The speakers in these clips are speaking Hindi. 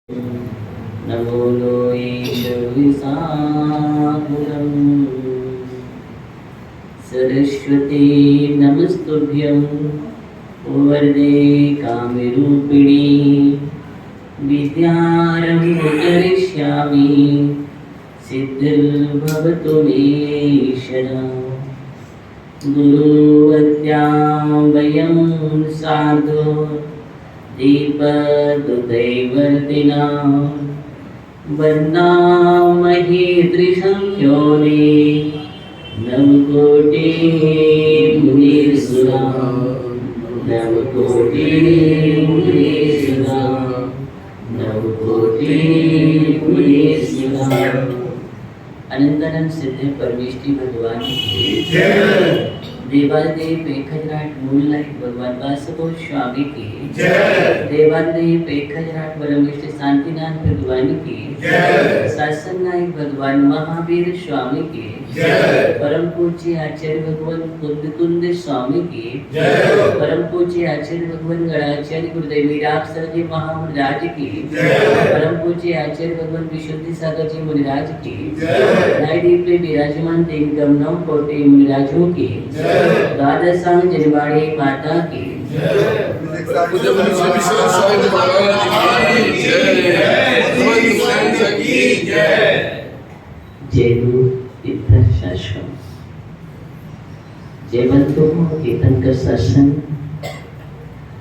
नमो ईशविसाकुलं सरस्वती नमस्तुभ्यं वरदे कामरूपिणी विद्यारम्भं करिष्यामि सिद्धिर्भवतु मे शरणा गुरुवत्यां वयं साधु दीपदुदैवर्तिना वन्दामहे त्रिसंख्योने नवकोटि मुनीसुरा नवकोटि मुनीसुरा नवकोटि मुनीसुरा। अनंतानंद सिद्ध परमेष्टि भगवान की जय। देवादेव पेखजराट मूलनायक भगवान वासुदेव स्वामी की जय। देवादेव पेखजराट परमेष्ठ शांतिनाथ भगवान की जय। शासन नायक भगवान महावीर स्वामी की जय। परम पूज्य आचार्य भगवान कुंद स्वामी की जय। परम पूज्य आचार्य भगवान गणाचार्य गुरुदेव मीराक्षर जी महाराज की जय। परम पूज्य आचार्य भगवान विशुद्धि सागर जी मुनिराज की जय। नाइडीपले विराजमान तेंगम नौ कोटि मुनिराजों की जय। द्वादशांग जनवाड़ी माता की जय। जय गुरु तीर्थशास्त्रम जयवंतों तीर्थंकर शासन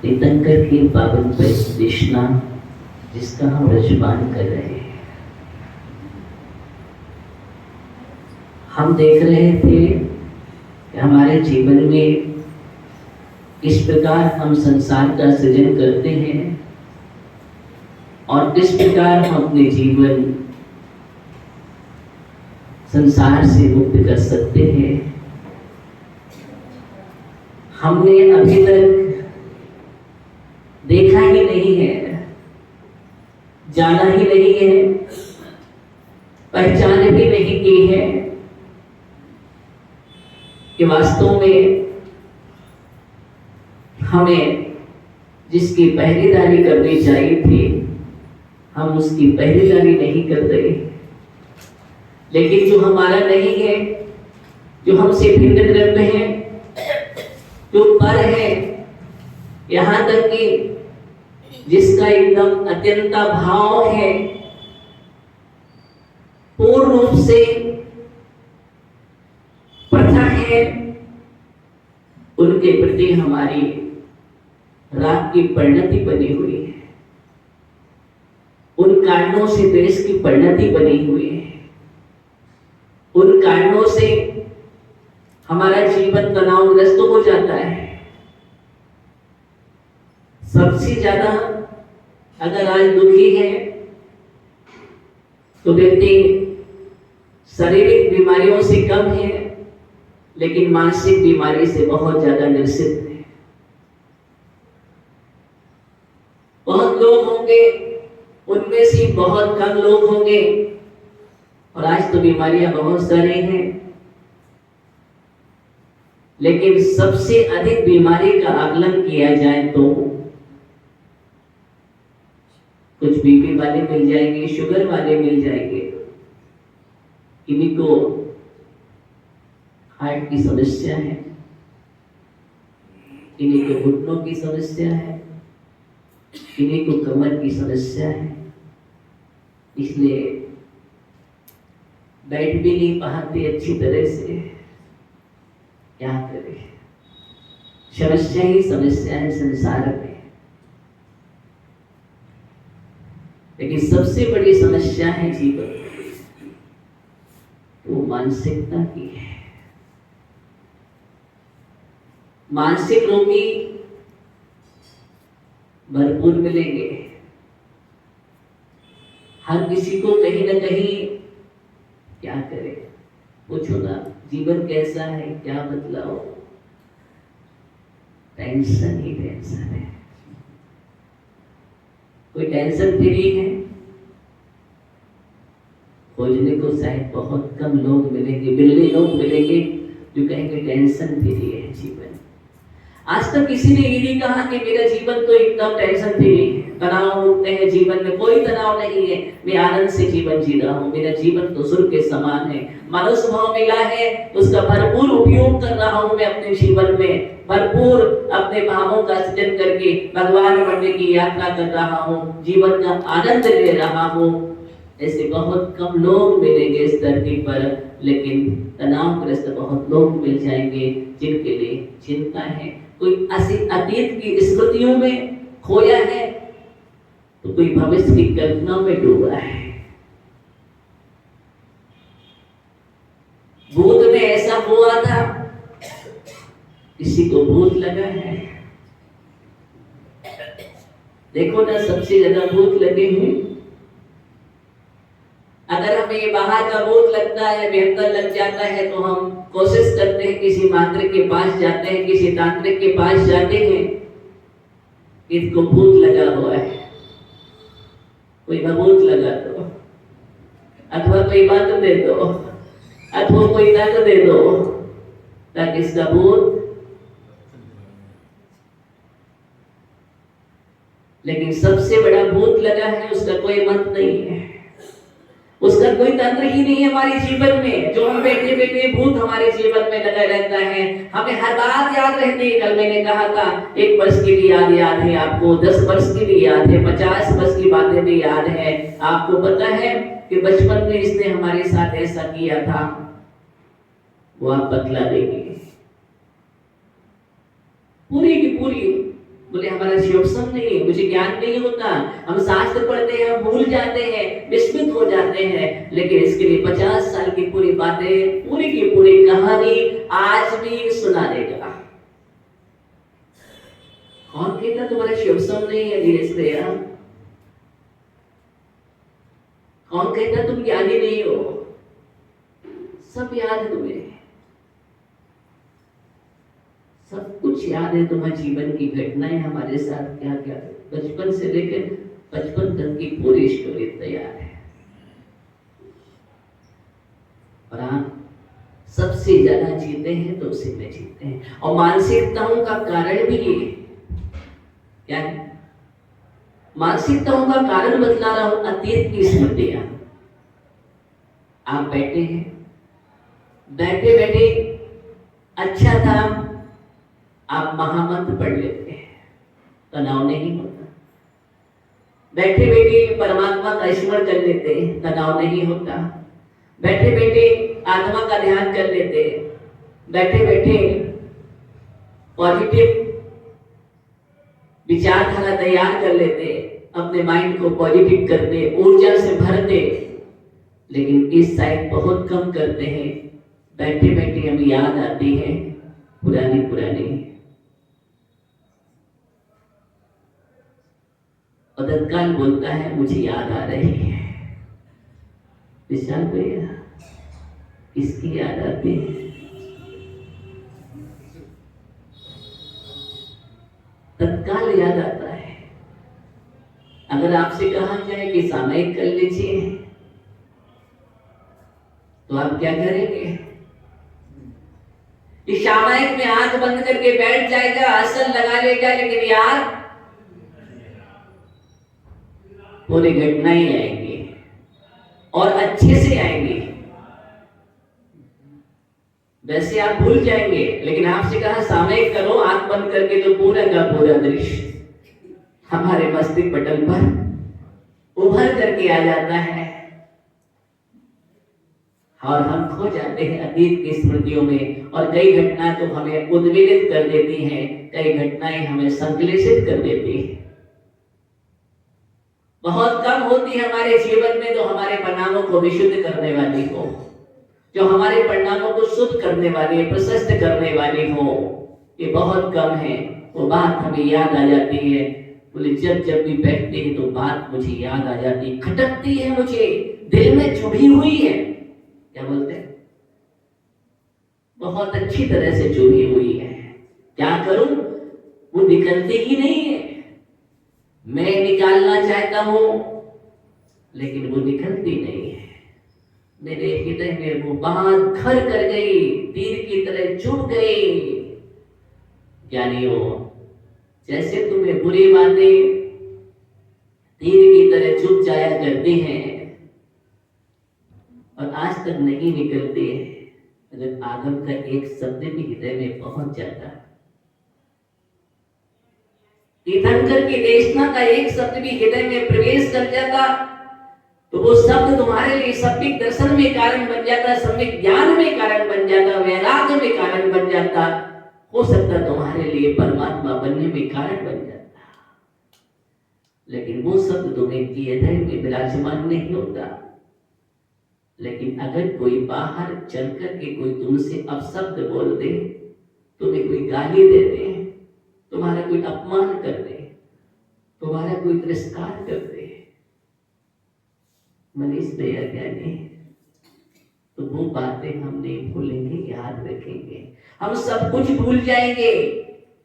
तीर्थंकर की पावन देशना जिसका हम रजमान कर रहे हैं। हम देख रहे थे कि हमारे जीवन में किस प्रकार हम संसार का सृजन करते हैं और किस प्रकार हम अपने जीवन संसार से मुक्त कर सकते हैं। हमने अभी तक देखा ही नहीं है, जाना ही नहीं है, पहचान भी नहीं की है कि वास्तव में हमें जिसकी पहरेदारी करनी चाहिए थी हम उसकी पहरेदारी नहीं कर रहे। लेकिन जो हमारा नहीं है, जो हमसे भिन्न द्रव्य है, जो पर है, यहाँ तक कि जिसका एकदम अत्यंता भाव है, पूर्ण रूप से प्रथा है, उनके प्रति हमारी राग की परिणति बनी हुई है। उन कारणों से देश की परिणति बनी हुई है। उन कारणों से हमारा जीवन तनावग्रस्त हो जाता है। सबसे ज्यादा अगर आज दुखी है तो व्यक्ति शारीरिक बीमारियों से कम है, लेकिन मानसिक बीमारी से बहुत ज्यादा ग्रसित है। बहुत लोग होंगे, उनमें से बहुत कम लोग होंगे, और आज तो बीमारियां बहुत सारी हैं, लेकिन सबसे अधिक बीमारी का आकलन किया जाए तो कुछ बीपी वाले मिल जाएंगे, शुगर वाले मिल जाएंगे, किन्हीं को हार्ट की समस्या है, किन्हीं को घुटनों की समस्या है, किन्हीं को कमर की समस्या है, इसलिए बैठ भी नहीं पाते अच्छी तरह से। क्या करें, समस्या ही समस्या है संसार में। लेकिन सबसे बड़ी समस्या है जीवन वो मानसिकता की है। मानसिक रोगी भरपूर मिलेंगे, हर किसी को कहीं ना कहीं क्या करे, पूछो ना जीवन कैसा है, क्या बदलाव, टेंशन ही टेंशन है। कोई टेंशन फ्री है खोजने को शायद बहुत कम लोग मिलेंगे, मिलने लोग मिलेंगे जो कहेंगे टेंशन फ्री है जीवन। आज तक किसी ने ये नहीं कहा कि मेरा जीवन तो एकदम टेंशन फ्री है। तनाव मुक्त है, जीवन में कोई तनाव नहीं है, मैं आनंद से जीवन जी रहा हूँ, मेरा जीवन तो स्वर्ग के समान है, मानव स्वभाव मिला है, उसका भरपूर उपयोग कर रहा हूँ मैं अपने जीवन में, भरपूर अपने भावों का सृजन करके भगवान बनने की यात्रा कर रहा हूँ, जीवन का आनंद ले रहा हूँ। ऐसे बहुत कम लोग मिलेंगे इस धरती पर, लेकिन तनावग्रस्त बहुत लोग मिल जाएंगे जिनके लिए चिंता है, कोई अतीत की स्मृतियों में खोया है, तो कोई भविष्य की कल्पना में डूबा है। भूत में ऐसा हुआ था, किसी को भूत लगा है, देखो ना, सबसे ज्यादा भूत लगे हैं। अगर हमें ये बाहर का भूत लगता है, बेहतर लग जाता है, तो हम कोशिश करते हैं, किसी मांत्रिक के पास जाते हैं, किसी तांत्रिक के पास जाते हैं, इसको भूत लगा हुआ है, कोई भभूत लगा दो, अथवा कोई मंत्र दे दो, अथवा कोई तंत्र दे दो, ताकि इसका भूत। लेकिन सबसे बड़ा भूत लगा है, उसका कोई मंत्र नहीं है, उसका कोई तंत्र ही नहीं है हमारे जीवन में। जो हम बैठे बैठे भूत हमारे जीवन में लगा रहता है, हमें हर बात याद रहती है। कल मैंने कहा था 1 वर्ष की भी याद है आपको, 10 वर्ष की भी याद है, 50 वर्ष की बातें भी याद है। आपको पता है कि बचपन में इसने हमारे साथ ऐसा किया था, वो आप बतला देंगे पूरी की पूरी। बोले हमारा शिवसम नहीं है, मुझे ज्ञान नहीं होता, हम शास्त्र पढ़ते हैं, हम भूल जाते हैं, विस्मित हो जाते हैं, लेकिन इसके लिए 50 साल की पूरी बातें, पूरी की पूरी कहानी आज भी सुना देगा। कौन कहता तुम्हारा शिवसम नहीं है धीरे से? कौन कहता तुम ज्ञानी नहीं हो? सब याद है तुम्हें, सब कुछ याद है, तुम्हारे जीवन की घटनाएं हमारे साथ क्या क्या, बचपन से लेकर 55 तक की पूरी स्टोरी तैयार है। और आप सबसे ज्यादा जीते हैं तो उसी में जीते हैं। और मानसिकताओं का कारण भी ये क्या है, मानसिकताओं का कारण बतला रहा हूं, अतीत की स्मृतियां। आप बैठे हैं, बैठे बैठे अच्छा था, आप महामंत्र पढ़ लेते हैं, तनाव नहीं होता। बैठे बैठे परमात्मा का स्मरण कर लेते हैं, तनाव नहीं होता। बैठे बैठे आत्मा का ध्यान कर लेते हैं, बैठे बैठे पॉजिटिव विचारधारा तैयार कर लेते, अपने माइंड को पॉजिटिव करते, ऊर्जा से भरते। लेकिन इस साइड बहुत कम करते हैं, बैठे बैठे हमें याद आती है पुरानी पुरानी, और तत्काल बोलता है मुझे याद आ रही है। विशाल भैया, किसकी याद आती है? तत्काल याद आता है। अगर आपसे कहा जाए कि सामयिक कर लीजिए, तो आप क्या करेंगे? इस सामयिक में आंख बंद करके बैठ जाएगा, आसन लगा लेगा, लेकिन यार पूरी घटनाएं आएंगी और अच्छे से आएंगी। वैसे आप भूल जाएंगे, लेकिन आपसे कहा सामयिक करो आंख बंद करके, तो पूरा का पूरा दृश्य हमारे मस्तिष्क पटल पर उभर करके आ जाता है और हम खो जाते हैं अतीत की स्मृतियों में। और कई घटनाएं तो हमें उद्वेलित कर देती हैं, कई घटनाएं हमें संकलेशित कर देती हैं। बहुत कम होती है हमारे जीवन में जो हमारे परिणामों को विशुद्ध करने वाली हो, जो हमारे परिणामों को शुद्ध करने वाली, प्रशस्त करने वाली हो, ये बहुत कम है। वो बात हमें याद आ जाती है। बोले जब जब भी बैठते हैं तो बात मुझे याद आ जाती है, खटकती है, मुझे दिल में चुभी हुई है। क्या बोलते हैं? बहुत अच्छी तरह से चुभी हुई है। क्या करूं? वो निकलती ही नहीं है। मैं निकालना चाहता हूं, लेकिन वो निकलती नहीं है। मेरे हृदय में वो बात घर कर गई, तीर की तरह चुभ गई। ज्ञानियों, जैसे तुम्हें बुरी बातें तीर की तरह चुप जाया करते हैं और आज तक नहीं निकलते हैं। अगर आगम का एक शब्द भी हृदय में पहुंच जाता, तीर्थंकर की देशना का एक शब्द भी हृदय में प्रवेश कर जाता, तो वो शब्द तुम्हारे लिए सम्यक दर्शन में कारण बन जाता, सम्यक ज्ञान में कारण बन जाता, वैराग्य में कारण बन जाता, हो सकता तुम्हारे लिए परमात्मा बनने में कारण बन जाता। लेकिन वो शब्द तुम्हें हृदय में विराजमान नहीं होता। लेकिन अगर कोई बाहर चल करके कोई तुमसे अपशब्द बोल दे, तुम्हें कोई गाली दे दे, तुम्हारा कोई अपमान कर दे, तुम्हारा कोई तिरस्कार कर दे, मनीष भैया ज्ञानी, तो वो बातें हम नहीं भूलेंगे, याद रखेंगे। हम सब कुछ भूल जाएंगे,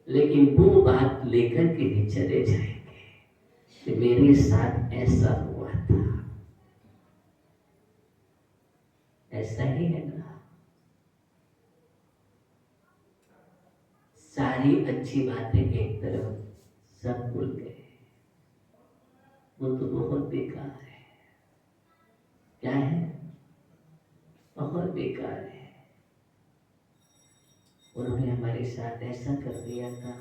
लेकिन वो बात लेकर के भी चले जाएंगे कि मेरे साथ ऐसा हुआ था। ऐसा ही है ना। सारी अच्छी बातें एक तरफ, सब भूल गए, वो तो बहुत बेकार है। क्या है? बहुत बेकार है। उन्होंने हमारे साथ ऐसा कर दिया था,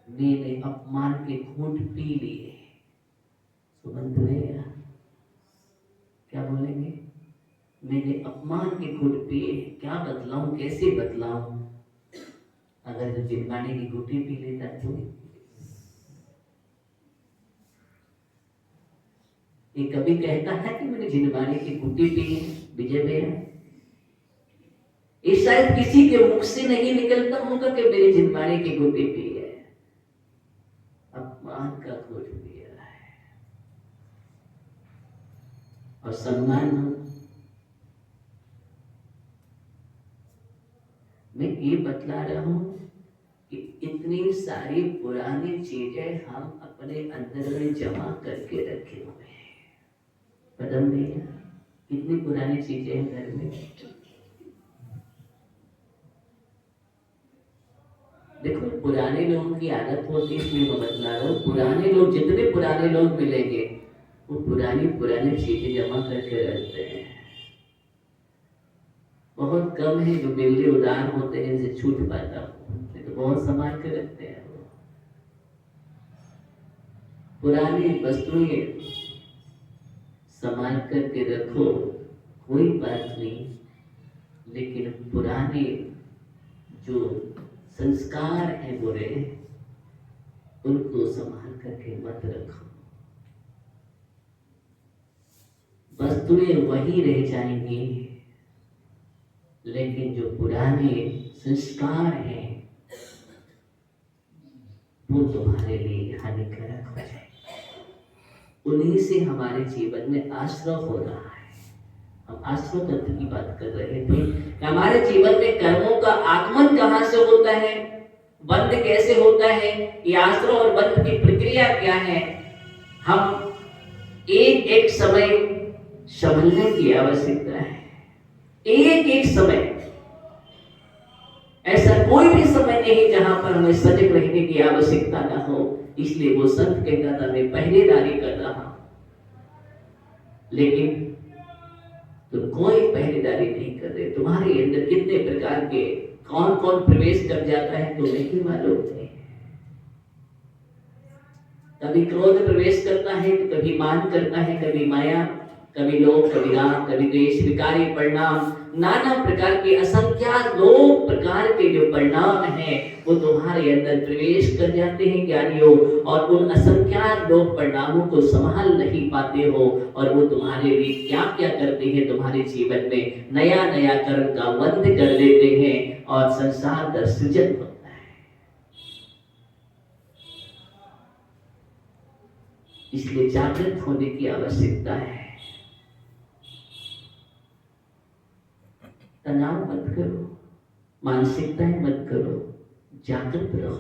मैंने अपमान के घूंट पी लिए। सुमंत भैया क्या बोलेंगे? मैंने अपमान के घूंट पिए, क्या बतलाऊं, कैसे बतलाऊं? अगर जो जिनवाने की घूंटी पी लेता तो ये कभी कहता है कि मैंने जिनवाने की घूंटी पी है? विजय भैया, ये शायद किसी के मुख से नहीं निकलता होगा कि मेरे जिनवाने की घूंटी पी है। अपमान का घूंट पिया है। और सम्मान, मैं ये बतला रहा हूं कि इतनी सारी पुरानी चीजें हम अपने अंदर में जमा करके रखे हुए हैं। पदम भैया, कितनी पुरानी चीजें हैं घर में। देखो, पुराने लोगों की आदत होती है, इसलिए मैं बतला रहा हूँ। पुराने लोग, जितने पुराने लोग मिलेंगे, वो पुरानी पुरानी चीजें जमा करके रखते हैं। बहुत कम है जो बिल्ली उदार होते हैं, जिनसे छूट पाता हो, तो बहुत संभाल के रखते हैं। पुरानी वस्तुएं संभाल करके रखो, कोई बात नहीं, लेकिन पुराने जो संस्कार है बुरे, उनको संभाल करके मत रखो। वस्तुएं वही रह जाएंगी, लेकिन जो पुराने संस्कार हैं वो तुम्हारे लिए हानिकारक हो जाएंगे। उन्हीं से हमारे जीवन में आश्रय हो रहा है। हम आश्रय तत्व की बात कर रहे थे कि हमारे जीवन में कर्मों का आगमन कहां से होता है, बंध कैसे होता है, ये आश्रय और बंध की प्रक्रिया क्या है, हम एक एक समय समझने की आवश्यकता है। एक एक समय, ऐसा कोई भी समय नहीं जहां पर हमें सजग रहने की आवश्यकता ना हो। इसलिए वो संत कहता था, मैं पहरेदारी कर रहा हूं, लेकिन तो कोई पहरेदारी नहीं कर रहे। तुम्हारे अंदर कितने प्रकार के कौन कौन प्रवेश कर जाता है तुम्हें ही मालूम नहीं। कभी क्रोध प्रवेश करता है, तो कभी मान करता है, कभी माया, कभी लोभ, कभी राग, कभी द्वेष, विकारी परिणाम, नाना प्रकार के असंख्यात लोग प्रकार के जो परिणाम हैं वो तुम्हारे अंदर प्रवेश कर जाते हैं ज्ञानियों, और उन असंख्यात लोग परिणामों को संभाल नहीं पाते हो, और वो तुम्हारे लिए क्या क्या करते हैं, तुम्हारे जीवन में नया नया कर्म का बंध कर देते हैं और संसार का सृजन होता है। इसलिए जागृत होने की आवश्यकता है। तनाव मत करो, मानसिकताएं मत करो, जागृत रहो।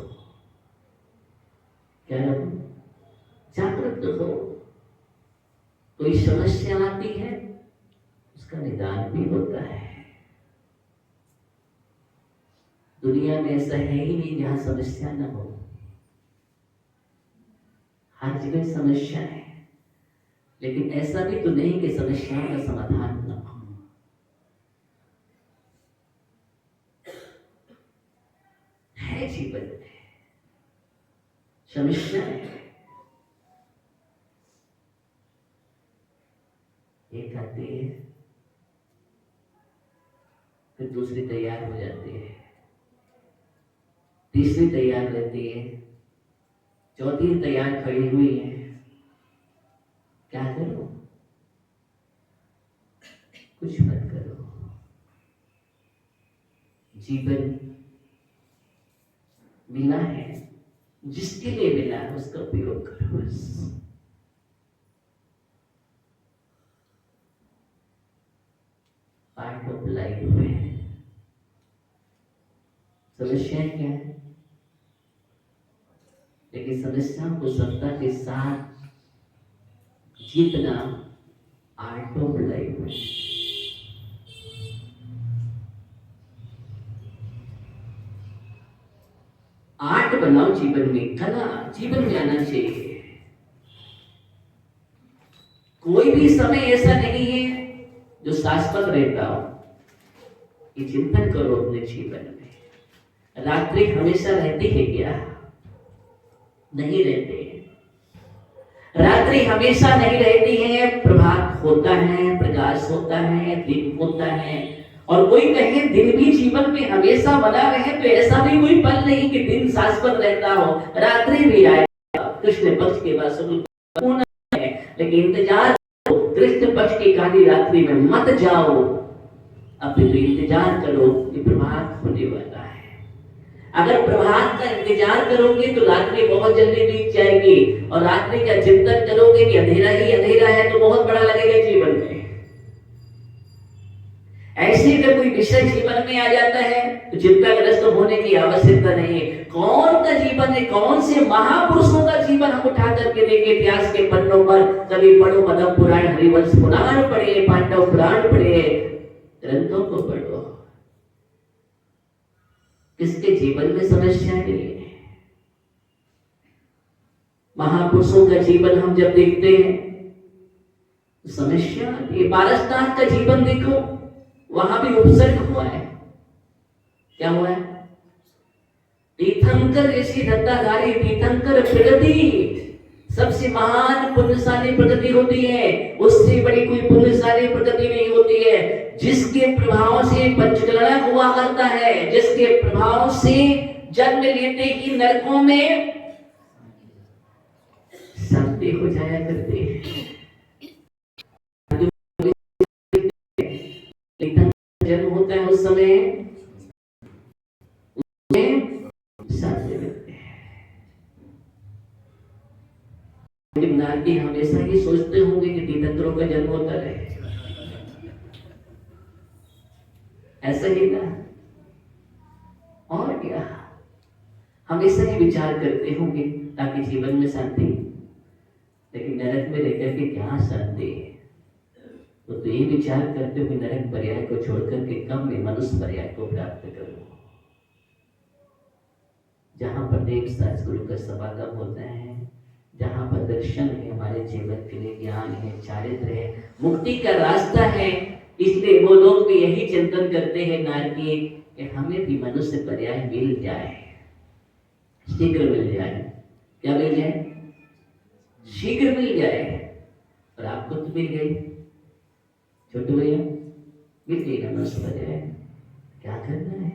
क्या रहो? जागृत रहो। कोई समस्या आती है, उसका निदान भी होता है। दुनिया में ऐसा है ही नहीं जहां समस्या न हो। हर जगह समस्या है। लेकिन ऐसा भी तो नहीं कि समस्याओं का समाधान न हो। है जीवन में समस्या है, एक आती है फिर दूसरी तैयार हो जाती है, तीसरी तैयार रहती है, चौथी तैयार खड़ी हुई है। क्या करो? कुछ मत करो। जीवन मिला है, जिसके लिए मिला है उसका उपयोग करो बस। पार्ट ऑफ लाइफ में समस्याएं क्या है, लेकिन समस्याओं को सत्ता के साथ जीतना आर्ट ऑफ लाइफ है। आर्ट बनाओ जीवन में, कला जीवन में आना चाहिए। कोई भी समय ऐसा नहीं है जो शाश्वत रहता हो। ये चिंतन करो अपने जीवन में। रात्रि हमेशा रहती है क्या? नहीं रहते। रात्रि हमेशा नहीं रहती है, प्रभात होता है, प्रकाश होता है, दिन होता है। और कोई कहे दिन भी जीवन में हमेशा बना रहे, तो ऐसा भी कोई पल नहीं कि दिन शाश्वत रहता हो, रात्रि भी आएगा। कृष्ण पक्ष के बाद है, लेकिन इंतजार करो, कृष्ण पक्ष की काली रात्रि में मत जाओ, अभी तो इंतजार करो कि प्रभात होने वाला है। अगर प्रभात का इंतजार करोगे तो रात्रि बहुत जल्दी बीत जाएगी, और रात्रि का चिंतन करोगे कि अंधेरा ही अंधेरा है तो बहुत बड़ा लगेगा जीवन में। ऐसे अगर कोई विषय जीवन में आ जाता है तो चिंताग्रस्त होने की आवश्यकता नहीं है। कौन का जीवन है, कौन से महापुरुषों का जीवन हम उठा करके देखें इतिहास के पन्नों पर। कभी पढ़ो पद्म पुराण, हरिवंश पुराण पढ़े, पांडव पुराण पढ़े, ग्रंथों को पढ़ो। किसके जीवन में समस्या नहीं है? महापुरुषों का जीवन हम जब देखते हैं तो समस्या आती है। पारसनाथ का जीवन देखो, वहां भी उपसर्ग हुआ है। क्या हुआ है? तीर्थंकर जैसी दत्ताधारी तीर्थंकर प्रगति, सबसे महान पुण्यशाली प्रगति होती है। उससे बड़ी कोई पुण्यशाली प्रगति नहीं होती है। जिसके प्रभाव से पंचकलना हुआ करता है, जिसके प्रभाव से जन्म लेते ही नरकों में शांति हो जाया करते हैं। जन्म होता है उस समय शांति मिलते हैं। नारदी हमेशा ही सोचते होंगे कि तीर्थंकरों का जन्म होता रहे, ऐसा ही ना? और क्या हमेशा ही विचार करते होंगे ताकि जीवन में शांति। लेकिन नरक में रहकर के क्या शांति है? तो ये विचार करते हुए नरक पर्याय को छोड़कर के कम में मनुष्य पर्याय को प्राप्त करो, जहां पर देव सतगुरु का समागम होता है, जहां पर दर्शन है, हमारे जीवन के लिए ज्ञान है, चारित्र है, मुक्ति का रास्ता है। इसलिए वो लोग भी यही चिंतन करते हैं नारदी कि हमें भी मनुष्य पर्याय मिल जाए, शीघ्र मिल जाए। क्या मिल जाए? शीघ्र मिल जाए। और आपको तो मिल गई, छोटू भैया मिल गई ना मनुष्य पर्याय। क्या करना है?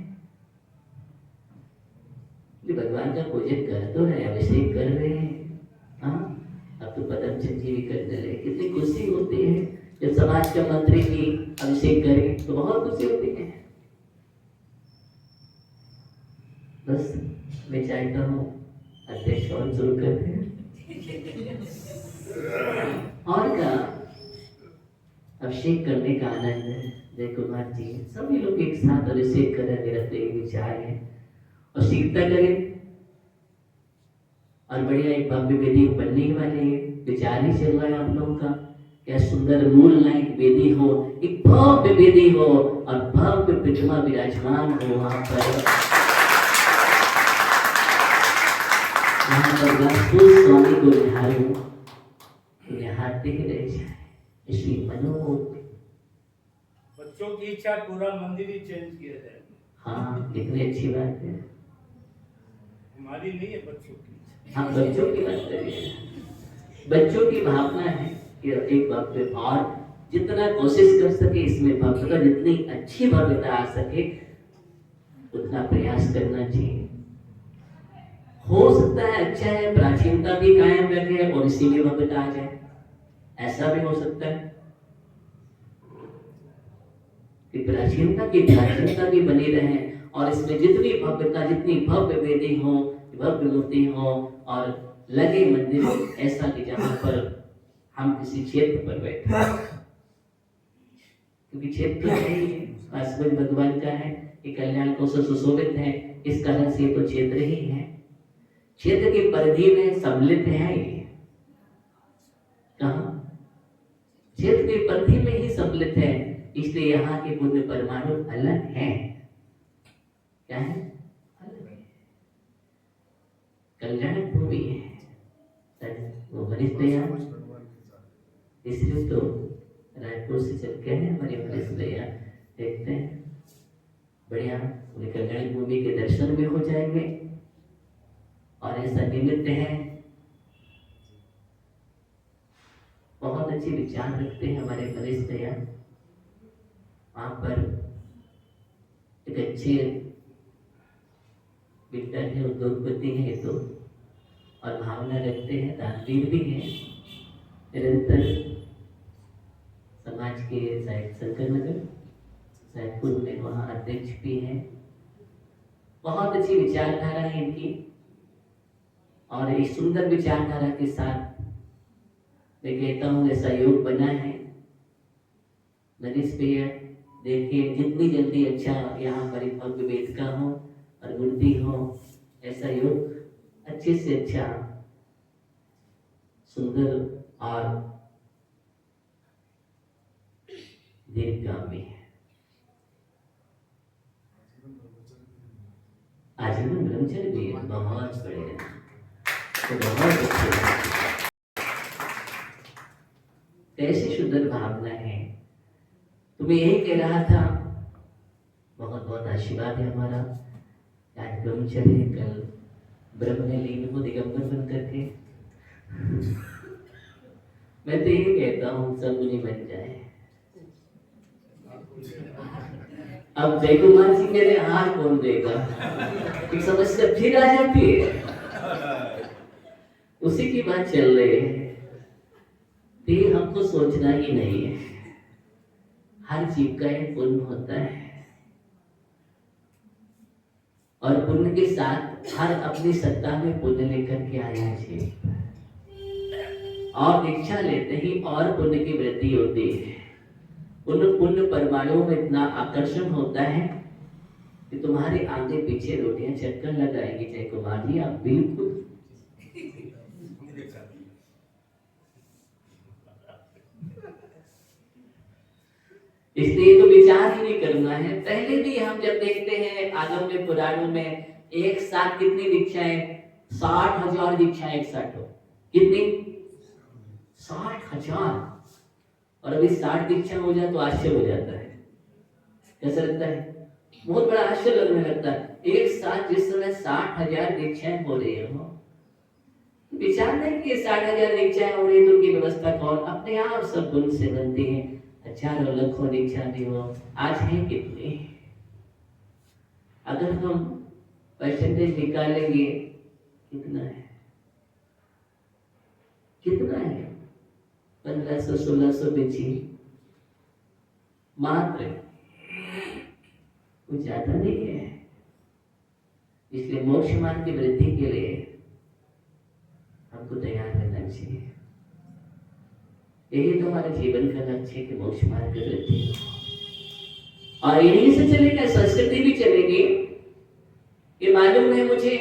भगवान का पूजन कर तो रहे, अभिषेक कर रहे हैं। हाँ, अब तो पदम चंजी भी करने लगे। कितनी खुशी होती है जब समाज का मंत्री भी अभिषेक करे, तो बहुत खुशी होती है। बस मैं चाहता हूँ अध्यक्ष और शुरू करते हैं। और क्या अभिषेक करने का आनंद है। जय कुमार जी सभी लोग एक साथ अभिषेक करें, मेरा तो एक विचार है। और सीखता करें, और बढ़िया एक भव्य वेदी बनने वाली है। विचार ही चल रहा है आप लोगों का, क्या सुंदर मूल लाइक वेदी हो, एक भव्य वेदी हो और भव्य प्रतिमा विराजमान हो। वहां पर स्वामी को निहारो, निहारते ही रह जाए। इसलिए मनोबोध। बच्चों की इच्छा पूरा मंदिर ही चेंज किया जाए। हाँ, कितनी अच्छी बात है। हमारी नहीं है, बच्चों की। हाँ, बच्चों की बात करिए। बच्चों की भावना है कि एक भव्य, और जितना कोशिश कर सके इसमें भव्यता, जितनी अच्छी भव्यता आ सके उतना प्रयास करना चाहिए। हो सकता है अच्छा है, प्राचीनता भी कायम रखे और इसी में भव्यता आ जाए, ऐसा भी हो सकता है कि प्राचीनता भी बनी रहे और इसमें जितनी भव्यता, जितनी भव्य वेदी हो, भव्य मूर्ति हो और लगे मंदिर ऐसा कि जहां पर हम किसी क्षेत्र पर बैठे, क्योंकि क्षेत्र है ही है, भगवान का है कि कल्याण को सुशोभित है, इस कारण से तो क्षेत्र ही है। क्षेत्र की परिधि में सम्मिलित है ये। कहाँ? क्षेत्र की परिधि में ही सम्मिलित है, इसलिए यहाँ के पुण्य परमाणु अलग है। क्या है? अलग है। कल्याण भूमि है वो वरिष्ठ भैया, इसलिए तो रायपुर से चल के हैं हमारे वरिष्ठ भैया, देखते हैं बढ़िया कल्याण भूमि के दर्शन भी हो जाएंगे और ऐसा निमित्त है। बहुत अच्छे विचार रखते हैं हमारे वरिष्ठ भैया, वहां पर एक अच्छे बिल्डर है, उद्योगपति है तो, और भावना रखते हैं, दानवीर भी है, निरंतर समाज के शायद शंकर नगर रायपुर में वहाँ अध्यक्ष भी है। बहुत अच्छी विचारधारा है इनकी और इस सुंदर विचारधारा के साथ मैं कहता हूँ ऐसा योग बना है। नरेश भैया देखिए जितनी जल्दी अच्छा यहाँ पर भव्य वेदिका हो और मूर्ति हो, ऐसा योग अच्छे से अच्छा सुंदर और दीर्घगामी है। आजीवन ब्रह्मचर्य भी बहुत बड़े तो बहुत अच्छे, कैसी सुंदर भावना है। तो मैं यही कह रहा था, बहुत बहुत आशीर्वाद है हमारा। आज ब्रह्मचर्य, कल ब्रह्म ने लीन को दिगंबर बन करके। मैं तो यही कहता हूँ सब मुनि बन जाए। अब जय कुमार जी मेरे हाथ कौन देगा, एक समस्या फिर आ जाती है, उसी की बात चल रही है। फिर हमको सोचना ही नहीं है, हर जीव का एक पुण्य होता है और पुण्य के साथ हर अपनी सत्ता में पुण्य लेकर के आया चाहिए और दीक्षा लेते ही और पुण्य की वृद्धि होती है। उन पुण्य परमाणुओं में इतना आकर्षण होता है कि तुम्हारे आगे पीछे रोटियां चक्कर लगाएंगी। जय कुमार जी आप बिल्कुल इसलिए तो विचार ही नहीं करना है। पहले भी हम जब देखते हैं आगम में पुराणों में एक साथ कितनी दीक्षाएं, 60,000 दीक्षाएं एक साथ हो, कितनी? 60,000। और अभी 60 दीक्षा हो जाए तो आश्चर्य हो जाता है। कैसा लगता है? बहुत बड़ा आश्चर्य लगने लगता है। एक साथ जिस समय 60,000 दीक्षाएं हो रही हो, विचार नहीं कि 60,000 दीक्षाएं हो रही तो उनकी व्यवस्था कौन? अपने आप सब गुण से बनती है। हजारों लाखों दीक्षा दी हो, आज है कितनी? अगर हम परसेंटेज निकालेंगे कितना है, कितना है? 1500 1600 बेची मात्र, कुछ ज्यादा नहीं है। इसलिए मोक्ष मार्ग की वृद्धि के लिए हमको तैयार रहना चाहिए। यही तो हमारे जीवन का लक्ष्य है कि मोक्ष मार्ग की वृद्धि हो। और यहीं से चलेगा, संस्कृति भी चलेगी। ये मालूम है मुझे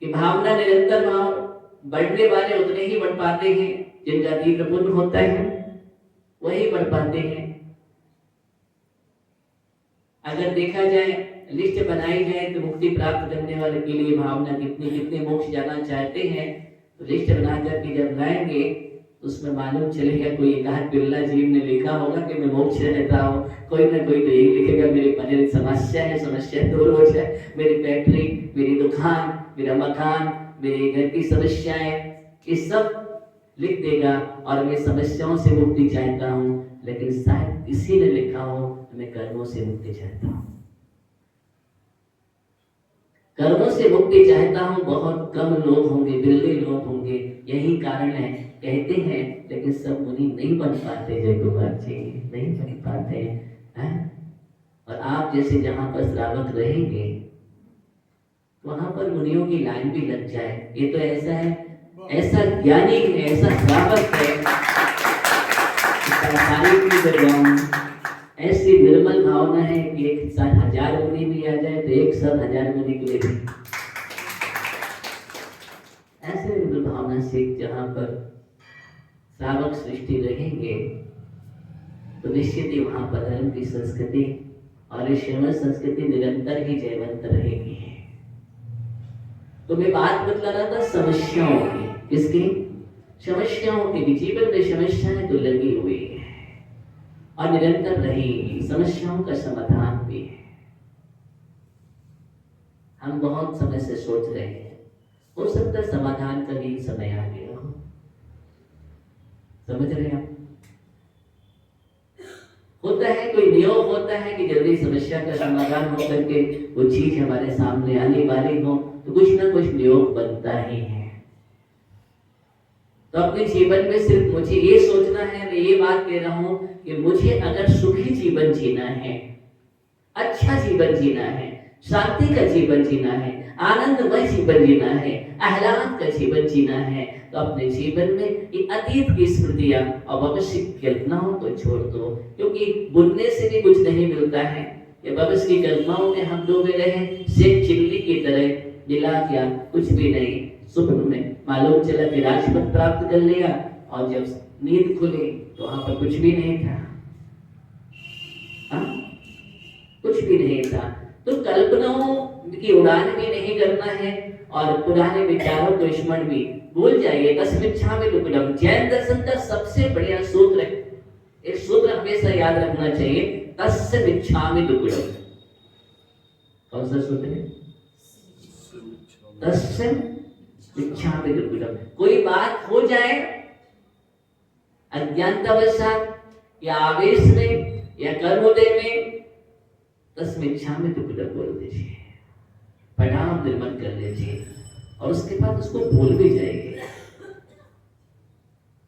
कि भावना निरंतर भाव बढ़ने वाले उतने ही बढ़ पाते हैं, जिनका तीव्र पुण्य होता है वही बढ़ पाते हैं। अगर देखा जाए, लिस्ट बनाई जाए तो मुक्ति प्राप्त करने वाले के लिए भावना कितने कितने मोक्ष जाना चाहते हैं, तो लिस्ट बना करके जब लाएंगे उसमें मालूम चलेगा कोई एकाध बिरला जीव ने लिखा होगा कि मैं मोक्ष रहता हूँ, कोई ना कोई तो यही लिखेगा मेरी समस्या है, समस्या दूर हो जाए, मेरी फैक्ट्री, मेरी दुकान, मेरा मकान, मेरे घर की समस्याएं, ये सब लिख देगा और मैं समस्याओं से मुक्ति चाहता हूँ। लेकिन शायद किसी ने लिखा हो मैं कर्मों से मुक्ति चाहता हूँ। कर्मों से मुक्ति चाहता हूँ बहुत कम लोग होंगे, बिरले लोग होंगे। यही कारण है, कहते हैं लेकिन सब मुनि नहीं बन पाते। जय कुमार जी नहीं बन पाते हैं। और आप जैसे जहां पर श्रावक रहेंगे वहां पर मुनियों की लाइन भी लग जाए। ये तो ऐसा है, ऐसा ज्ञानी है, ऐसा श्रावक है, ऐसी निर्मल भावना है कि एक साथ 1000 मुनि भी आ जाए तो एक साथ 1000 मुनि के लिए भी ऐसे निर्मल भावना से जहां पर श्रावक सृष्टि रहेंगे तो निश्चित ही वहां पर धर्म की संस्कृति और श्रवण संस्कृति निरंतर ही जयवंत रहेगी। तो मैं बात बतला रहा था समस्याओं की। किसकी? समस्याओं की। जीवन में समस्याएं तो लगी हुई है और निरंतर रहेगी। समस्याओं का समाधान भी है। हम बहुत समय से सोच रहे हैं, हो सकता है समाधान का भी समय आ गया हो। समझ रहे हैं? होता है कोई नियोग होता है कि जल्दी समस्या का समाधान हो करके वो चीज हमारे सामने आने वाली हो, तो कुछ ना कुछ नियोग बनता ही है। तो अपने जीवन में सिर्फ मुझे ये सोचना है, मैं ये बात कह रहा हूं कि मुझे अगर सुखी जीवन जीना है, अच्छा जीवन जीना है, शांति का जीवन जीना है, आनंदमय जीवन जीना है, आह्लाद का जीवन जीना है, तो अपने जीवन में ये अतीत की स्मृतियां और भविष्य की कल्पनाओं को छोड़ दो। क्योंकि बुनने से भी कुछ नहीं मिलता है। ये भविष्य की कल्पनाओं में हम डूबे रहे शेख चिल्ली की तरह, मिला क्या? कुछ भी नहीं। स्वप्न में मालूम चला कि राजपद प्राप्त कर लिया और जब नींद खुली तो वहां पर कुछ भी नहीं था। कुछ भी नहीं था। तो कल्पनाओं की उड़ान भी नहीं करना है और पुराने विचारों को स्मरण भी भूल जाइए। तस्मिच्छामि दुक्कडम जैन दर्शन का सबसे बढ़िया सूत्र है। एक सूत्र हमेशा याद रखना चाहिए, तस्मिच्छामि दुक्कडम। कौन सा सूत्र है? तस्मिच्छामि दुक्कडम। कोई बात हो जाए अज्ञानतावशात या आवेश में या कर्मोदय में, तस्मिच्छामि दुक्कडम बोल दीजिए, प्रणाम निर्मल कर लीजिए और उसके बाद उसको भूल भी जाएंगे।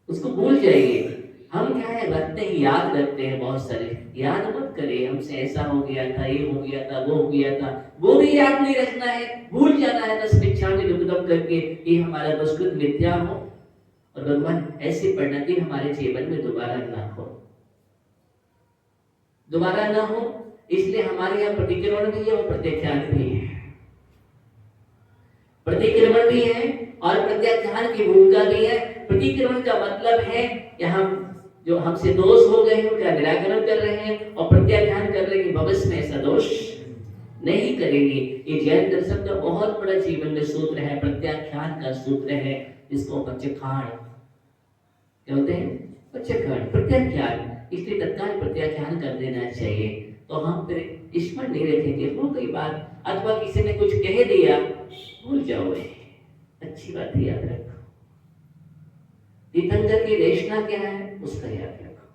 उसको भूल जाएंगे। हम क्या है रखते हैं, याद रखते हैं बहुत सारे। याद मत करिए हमसे ऐसा हो गया था, ये हो गया था, वो हो गया था, वो भी याद नहीं रखना है, भूल जाना है। तस्मिच्छामि दुक्कडम करके ये हमारा दुष्कृत मिथ्या हो और भगवान ऐसी परिणति हमारे जीवन में दोबारा ना हो, दोबारा ना हो। इसलिए हमारे यहाँ प्रतिक्रमण भी है और प्रत्याख्यान भी है। प्रतिक्रमण भी है और प्रत्याख्यान की भूमिका भी है। प्रतिक्रमण का मतलब है कि हम जो हमसे दोष हो गए हैं उनका निराकरण कर रहे हैं और प्रत्याख्यान कर रहे हैं कि भविष्य में ऐसा दोष नहीं करेंगे। ये जैन दर्शन का बहुत बड़ा जीवन में सूत्र है, प्रत्याख्यान का सूत्र है, जिसको पक्षखाण क्या होते हैं? पक्षखाण, प्रत्याख्यान। इसलिए तत्काल प्रत्याख्यान कर देना चाहिए। तो हम फिर स्मरण नहीं रखेंगे, हो गई बात, अथवा किसी ने कुछ कह दिया भूल जाओ, अच्छी बात है, याद रखो। तीर्थंकर की देशना क्या है उसका याद रखो।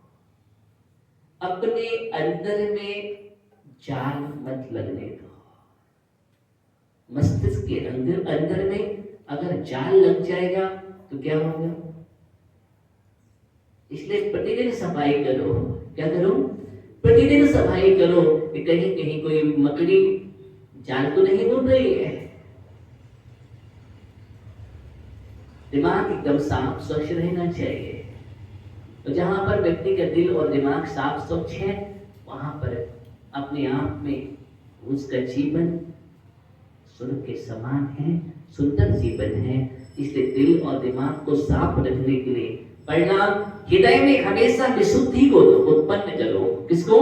अपने अंदर में जाल मत लगने दो। मस्तिष्क के अंदर में अगर जाल लग जाएगा तो क्या होगा? इसलिए प्रतिदिन सफाई करो। क्या करो? प्रतिदिन सफाई करो कि कहीं कहीं कोई मकड़ी जाल तो नहीं बुन रही है। दिमाग एकदम साफ स्वच्छ रहना चाहिए। तो जहां पर व्यक्ति का दिल और दिमाग साफ स्वच्छ है वहां पर अपने आप में उसका जीवन स्वर्ग के समान है, सुंदर जीवन है। इसलिए दिल और दिमाग को साफ रखने के लिए परिणाम हृदय में हमेशा विशुद्धि को उत्पन्न करो। किसको?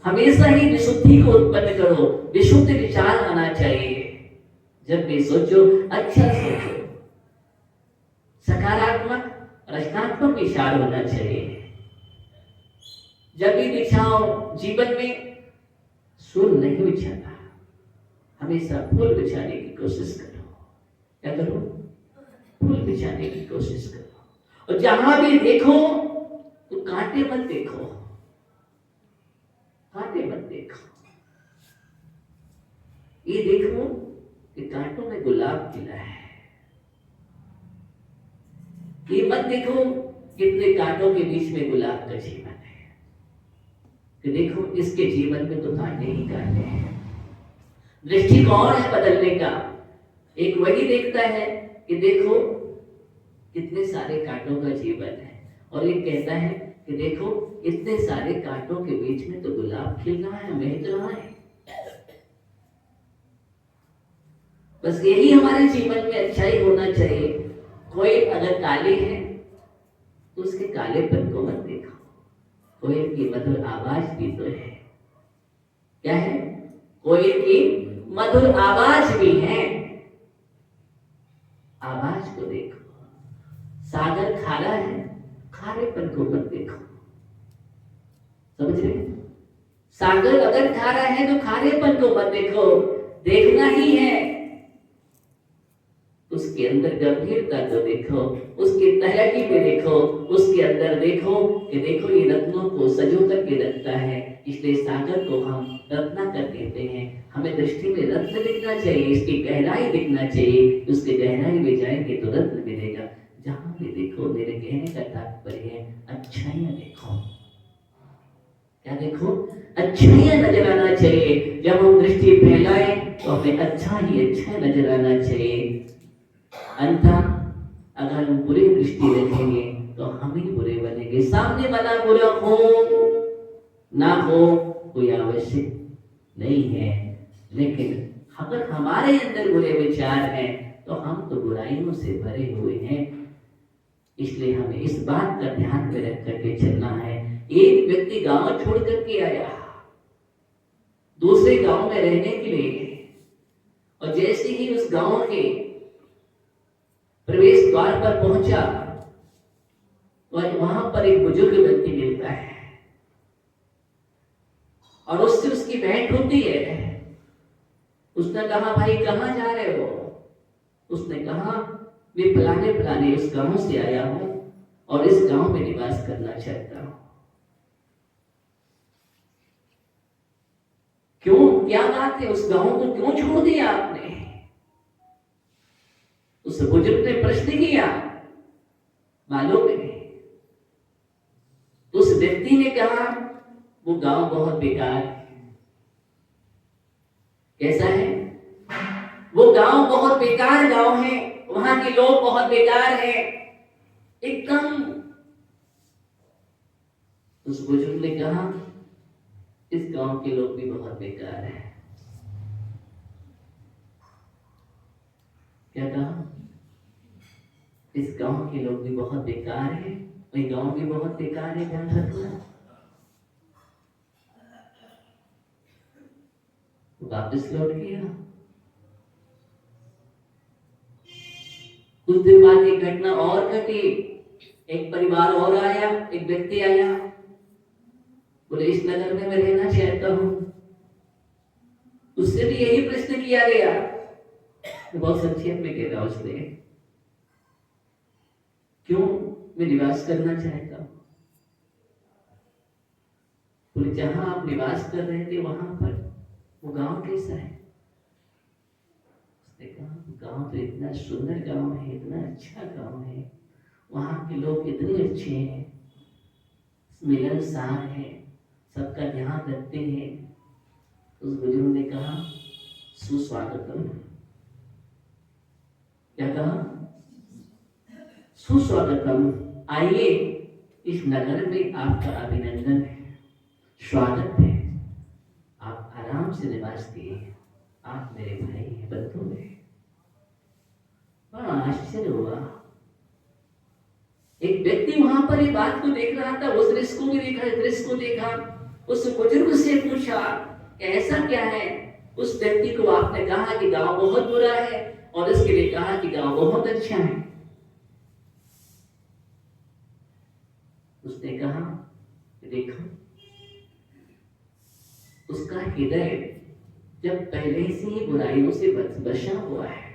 हमेशा ही विशुद्धि को उत्पन्न करो। विशुद्ध विचार आना चाहिए। जब भी सोचो अच्छा सोचो, सकारात्मक रचनात्मक विचार होना चाहिए। जब भी बिछाओ जीवन में फूल नहीं बिछाना, हमेशा फूल बिछाने की कोशिश करो। क्या करो? फूल बिछाने की कोशिश करो। और जहां भी देखो तो कांटे मत देखो, कांटे मत देखो। ये देखो कि कांटों में गुलाब खिला है। ये मत देखो कितने कांटों के बीच में गुलाब का जीवन है, कि देखो इसके जीवन में तो कांटे ही कांटे हैं। दृष्टिकोण है बदलने का। एक वही देखता है कि देखो कितने सारे कांटों का जीवन है, और एक कहता है कि देखो इतने सारे कांटों के बीच में तो गुलाब खिल रहा है, महक रहा है। बस यही हमारे जीवन में अच्छाई होना चाहिए। कोई अगर काले है तो उसके कालेपन को मत देखो। कोयल की मधुर आवाज भी तो है। क्या है? कोयल की मधुर आवाज भी है, आवाज को देखो। सागर खारा है, खारेपन को मत देखो। समझ रहे? सागर अगर खारा है तो खारेपन को मत देखो। देखना ही है उसके अंदर गंभीरता को देखो, उसके तहलकी पे देखो, उसके अंदर देखो कि देखो ये रत्नों को सजो करके रखता है। इसलिए सागर को हम रत्ना कर कहते हैं। हमें दृष्टि में रत्न दिखना चाहिए, इसकी गहराई दिखना चाहिए। उसके गहराई में जाएंगे तो रत्न मिलेगा। जहां भी देखो, मेरे कहने का तात्पर्य है अच्छाइयां देखो। क्या देखो? अच्छाइयां नजर आना चाहिए। जब हम दृष्टि फैलाएं तो हमें अच्छा ही अच्छा नजर आना चाहिए। अन्यथा अगर हम बुरी दृष्टि रखेंगे तो हम ही बुरे बनेंगे। सामने वाला बुरा हो ना हो कोई आवश्यक नहीं है, लेकिन अगर हमारे अंदर बुरे विचार हैं तो हम तो बुराइयों से भरे हुए हैं। इसलिए हमें इस बात का ध्यान में रख करके चलना है। एक व्यक्ति गांव छोड़ करके आया दूसरे गांव में रहने के लिए, और जैसे ही उस गांव के प्रवेश द्वार पर पहुंचा और वहां पर एक बुजुर्ग व्यक्ति मिलता है और उससे उसकी भेंट होती है। उसने कहा, भाई कहां जा रहे हो? उसने कहा, मैं फलाने फलाने उस गांव से आया हूं और इस गांव में निवास करना चाहता हूं। क्यों? क्या बात है? उस गांव को क्यों छोड़ दिया आपने? उस बुजुर्ग ने प्रश्न किया। मालूम है? उस व्यक्ति ने कहा, वो गांव बहुत बेकार है। कैसा है? वो गांव बहुत बेकार गांव है, वहां के लोग बहुत बेकार हैं, एकदम। उस बुजुर्ग ने कहा, इस गांव के लोग भी बहुत बेकार हैं। क्या कहा? इस गांव के लोग भी बहुत बेकार हैं, वही गांव भी बहुत बेकार है। ध्यान रखना। वापस लौट गया। कुछ दिन बाद एक घटना और घटी। एक परिवार और आया, एक व्यक्ति आया, बोले इस नगर में मैं रहना चाहता हूं। उससे भी यही प्रश्न किया गया। बहुत संक्षेप में कह रहा उसने, क्यों? मैं निवास करना चाहता हूं। बोले जहां आप निवास कर रहे थे वहां पर वो गांव कैसा है? उसने कहा, गांव तो इतना सुंदर गांव है, इतना अच्छा गांव है, वहां के लोग इतने अच्छे हैं, मिलनसार हैं, सबका ध्यान रखते हैं। उस बुजुर्ग ने कहा, सुस्वागतम। क्या कहा? सुस्वागतम। आइए, इस नगर में आपका अभिनंदन है, स्वागत है। आप आराम से निवास किए, आप मेरे भाई हैं, बंधु हैं। बड़ा आश्चर्य हुआ। एक व्यक्ति वहां पर ये बात को देख रहा था, उस दृश्य को भी देखा, दृश्य को देखा। उस बुजुर्ग से पूछा, ऐसा क्या है? उस व्यक्ति को आपने कहा कि गांव बहुत बुरा है और इसके लिए कहा कि गांव बहुत अच्छा है। उसने कहा, देखो उसका हृदय जब पहले से ही बुराइयों से बसा हुआ है,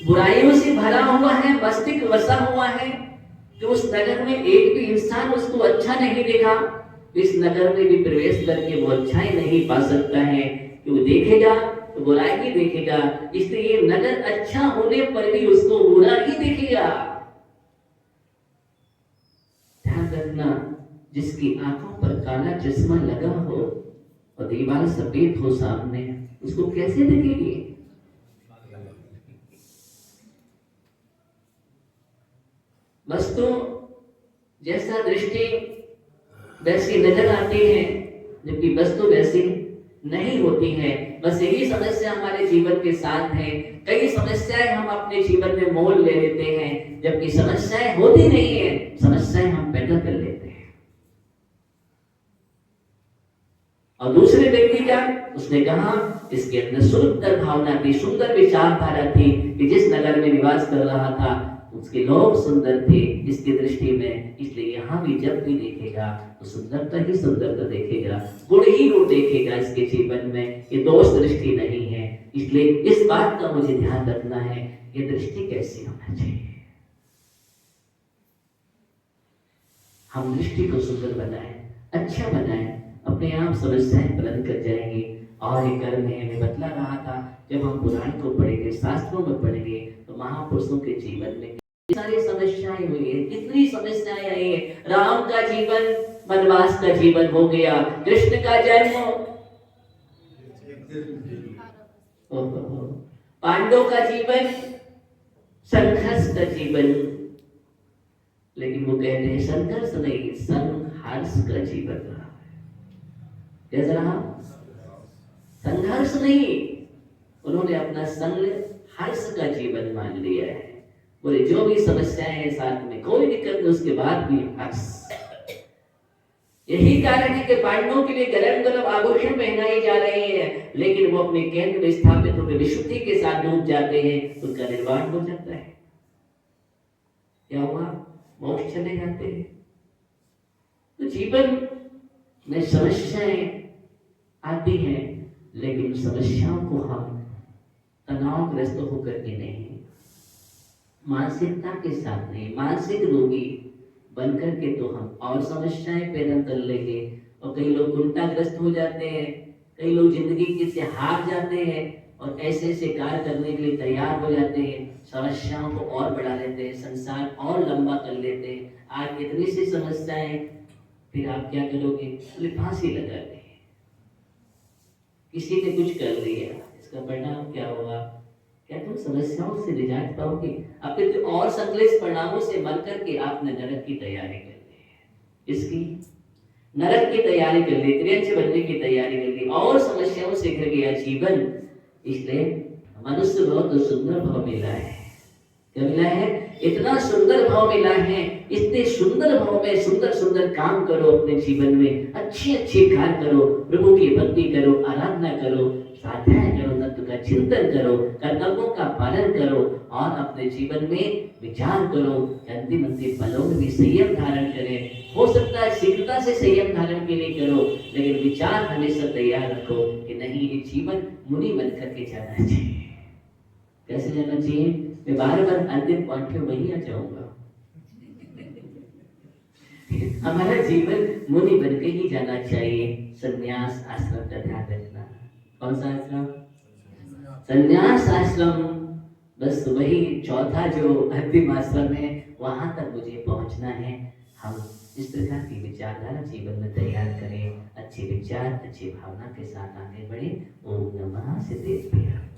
बुराइयों से भरा हुआ है, मस्तिष्क वसा हुआ है, तो उस नगर में एक भी इंसान उसको अच्छा नहीं देखा, इस नगर में भी प्रवेश करके वो अच्छाई नहीं पा सकता है, कि वो देखेगा तो बुराई ही देखेगा, इसलिए ये नगर अच्छा होने पर भी उसको बुरा ही देखेगा। ध्यान रखना, जिसकी आंखों पर काला चश्मा लगा हो और दीवार सफेद हो सामने, उसको कैसे दिखेगी? वस्तु जैसा दृष्टि वैसी नजर आती है, जबकि वस्तु वैसी नहीं होती है। बस यही समस्या हमारे जीवन के साथ है। कई समस्याएं हम अपने जीवन में मोल ले लेते हैं, जबकि समस्याएं होती नहीं है, समस्याएं हम पैदा कर लेते हैं। और दूसरे व्यक्ति का, उसने कहा इसके अंदर सुंदर भावना थी, सुंदर विचारधारा थी, कि जिस नगर में निवास कर रहा था उसके लोग सुंदर थे इसकी दृष्टि में, इसलिए यहाँ भी जब भी देखेगा तो सुंदरता ही सुंदरता देखेगा, गुण ही गुण देखेगा इसके जीवन में। ये दोष दृष्टि नहीं है, इसलिए इस बात का मुझे ध्यान रखना है, ये दृष्टि कैसी होना चाहिए। हम दृष्टि को सुंदर बनाएं, अच्छा बनाएं, अपने आप समस्याएं बुलंद कर जाएंगी। और एक कर्म है, मैं बतला रहा था, जब हम पुराण को पढ़ेंगे, शास्त्रों में पढ़ेंगे, तो महापुरुषों के जीवन में सारी समस्याएं हुई है, कितनी समस्याएं आई है। राम का जीवन वनवास का जीवन हो गया, कृष्ण का जन्म, पांडवों का जीवन संघर्ष का जीवन, लेकिन वो कहते हैं संघर्ष नहीं, संघर्ष का जीवन रहा। कैसा रहा? संघर्ष नहीं, उन्होंने अपना संघर्ष का जीवन मान लिया है। बोले जो भी समस्याएं हैं साथ में, कोई दिक्कत नहीं, उसके बाद भी हर्ष। यही कारण है कि पांडवों के लिए गरम गरम आभूषण पहनाए जा रहे हैं, लेकिन वो अपने केंद्र में स्थापित होकर विशुद्धि के साथ डूब जाते हैं, उनका निर्वाण हो जाता है। क्या हुआ? मोक्ष चले जाते हैं। तो जीवन में समस्याएं आती हैं, लेकिन समस्याओं को हम तनावग्रस्त होकर के नहीं, मानसिकता के साथ नहीं, मानसिक रोगी बनकर के तो हम और समस्याएं पैदा कर लेंगे। और कई लोग गुंटाग्रस्त हो जाते हैं, कई लोग जिंदगी के से हार जाते हैं और ऐसे ऐसे कार्य करने के लिए तैयार हो जाते हैं, समस्याओं को और बढ़ा लेते हैं, संसार और लंबा कर लेते हैं। आज इतनी सी समस्याएं, फिर आप क्या करोगे? बोले फांसी लगा दी, किसी ने कुछ कर लिया, इसका परिणाम क्या होगा? क्या तुम समस्याओं से निजात पाओगे? अपने तो और संकलित परिणामों से मर करके आपने नरक की तैयारी कर ली है। इसकी नरक की तैयारी कर ली, त्रियंश बनने की तैयारी कर ली, और समस्याओं से घिर गया जीवन। इसलिए मनुष्य बहुत सुंदर भाव मिला है। क्या मिला है? इतना सुंदर भाव मिला है। इतने सुंदर भाव में सुंदर सुंदर काम करो अपने जीवन में, अच्छे अच्छे कार्य करो, प्रभु की भक्ति करो, आराधना करो, स्वाध्याय करो, तत्व का चिंतन करो, कर्तव्यों का पालन करो, और अपने जीवन में विचार करो, अंतिम अंतिम पलों में भी संयम धारण करें। हो सकता है शीघ्रता से संयम धारण के लिए करो, लेकिन विचार हमेशा तैयार रखो कि नहीं, ये जीवन मुनि बन करके जाना चाहिए। कैसे जाना चाहिए? मैं बार बार अंतिम पॉइंट पे वही आ जाऊंगा। हमारा जीवन मुनि बन के ही जाना चाहिए। संन्यास आश्रम का ध्यान रखना। कौन सा आश्रम? संन्यास आश्रम। बस वही चौथा जो अंतिम आश्रम है, वहां तक मुझे पहुंचना है। हम इस प्रकार की विचारधारा जीवन में तैयार करें, अच्छे विचार अच्छी भावना के साथ आगे बढ़े। ओम नमः सिद्धेश्वराय।